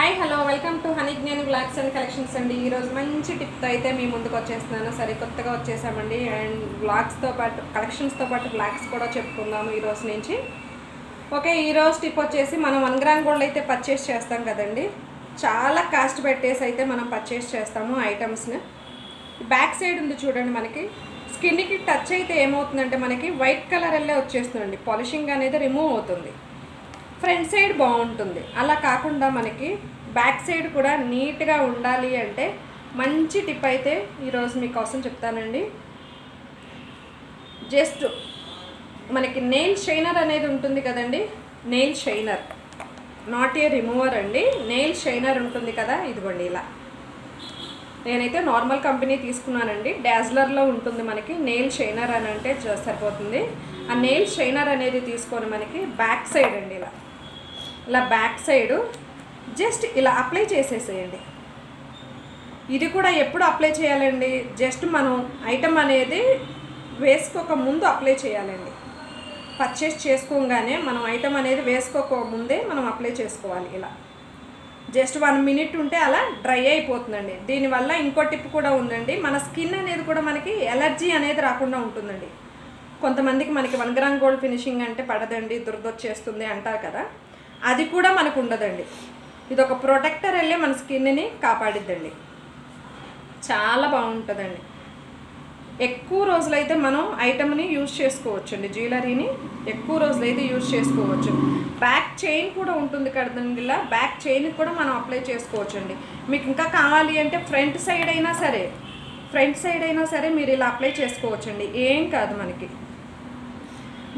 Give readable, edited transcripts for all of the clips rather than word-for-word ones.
Hi hello welcome to honey జ్ఞాని blogs and collections అండి. ఈరోజు మంచి టిప్తో అయితే మీ ముందుకు వచ్చేస్తున్నాను. సరే కొత్తగా వచ్చేసామండి. అండ్ బ్లాగ్స్తో పాటు కలెక్షన్స్తో పాటు బ్లాగ్స్ కూడా చెప్పుకుందాము ఈరోజు నుంచి. ఓకే, ఈరోజు టిప్ వచ్చేసి మనం 1 గ్రామ్ గోల్డ్ అయితే పర్చేస్ చేస్తాం కదండి. చాలా కాస్ట్ పెట్టేసి అయితే మనం పర్చేస్ చేస్తాము ఐటమ్స్ని. బ్యాక్ సైడ్ ఉంది చూడండి, మనకి స్కిన్కి టచ్ అయితే ఏమవుతుందంటే మనకి వైట్ కలర్ వెళ్ళే వచ్చేస్తుందండి. పాలిషింగ్ అనేది రిమూవ్ అవుతుంది. ఫ్రంట్ సైడ్ బాగుంటుంది. అలా కాకుండా మనకి బ్యాక్ సైడ్ కూడా నీట్గా ఉండాలి అంటే మంచి టిప్ అయితే ఈరోజు మీకోసం చెప్తానండి. జస్ట్ మనకి నెయిల్ షైనర్ అనేది ఉంటుంది కదండి, nail shiner, not a remover అండి, నెయిల్ షైనర్ ఉంటుంది కదా, ఇదిగోండి ఇలా. నేనైతే నార్మల్ కంపెనీ తీసుకున్నానండి. డాజ్లర్లో ఉంటుంది మనకి నెయిల్ షైనర్ అని అంటే సరిపోతుంది. ఆ నెయిల్ షైనర్ అనేది తీసుకొని మనకి బ్యాక్ సైడ్ అండి ఇలా బ్యాక్ సైడు జస్ట్ ఇలా అప్లై చేసేసేయండి. ఇది కూడా ఎప్పుడు అప్లై చేయాలండి, జస్ట్ మనం ఐటమ్ అనేది వేసుకోక ముందు అప్లై చేయాలండి. పర్చేస్ చేసుకోగానే మనం ఐటమ్ అనేది వేసుకోక ముందే మనం అప్లై చేసుకోవాలి. ఇలా జస్ట్ 1 మినిట్ ఉంటే అలా డ్రై అయిపోతుందండి. దీనివల్ల ఇంకో టిప్ కూడా ఉందండి, మన స్కిన్ అనేది కూడా మనకి ఎలర్జీ అనేది రాకుండా ఉంటుందండి. కొంతమందికి మనకి 1 గ్రామ్ గోల్డ్ ఫినిషింగ్ అంటే పడదండి, దురదొచ్చేస్తుంది అంటారు కదా, అది కూడా మనకు ఉండదండి. ఇది ఒక ప్రొటెక్టర్ వెళ్ళి మన స్కిన్ని కాపాడిద్దండి. చాలా బాగుంటుందండి. ఎక్కువ రోజులైతే మనం ఐటమ్ని యూజ్ చేసుకోవచ్చు అండి. జ్యువెలరీని ఎక్కువ రోజులైతే యూజ్ చేసుకోవచ్చు. బ్యాక్ చైన్ కూడా ఉంటుంది కదండి, ఇలా బ్యాక్ చైన్కి కూడా మనం అప్లై చేసుకోవచ్చు అండి. మీకు ఇంకా కావాలి అంటే ఫ్రంట్ సైడ్ అయినా సరే మీరు ఇలా అప్లై చేసుకోవచ్చు అండి. ఏం కాదు మనకి.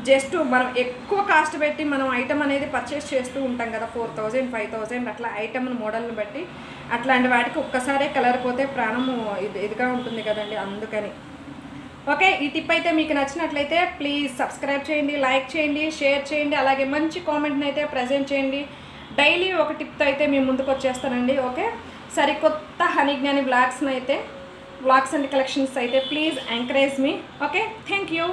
జస్ట్ మనం ఎక్కువ కాస్ట్ పెట్టి మనం ఐటమ్ అనేది పర్చేస్ చేస్తూ ఉంటాం కదా, 4000 5000 అట్లా ఐటమ్ మోడల్ని బట్టి. అట్లాంటి వాటికి ఒక్కసారే కలర్ పోతే ప్రాణము ఇదిగా ఉంటుంది కదండి, అందుకని. ఓకే, ఈ టిప్ అయితే మీకు నచ్చినట్లయితే ప్లీజ్ సబ్స్క్రైబ్ చేయండి, లైక్ చేయండి, షేర్ చేయండి, అలాగే మంచి కామెంట్ని అయితే ప్రజెంట్ చేయండి. డైలీ ఒక టిప్తో అయితే మేము ముందుకు వచ్చేస్తానండి. ఓకే, సరికొత్త హనీ జ్ఞాని బ్లాగ్స్ అండ్ కలెక్షన్స్ అయితే please encourage me. Okay, thank you.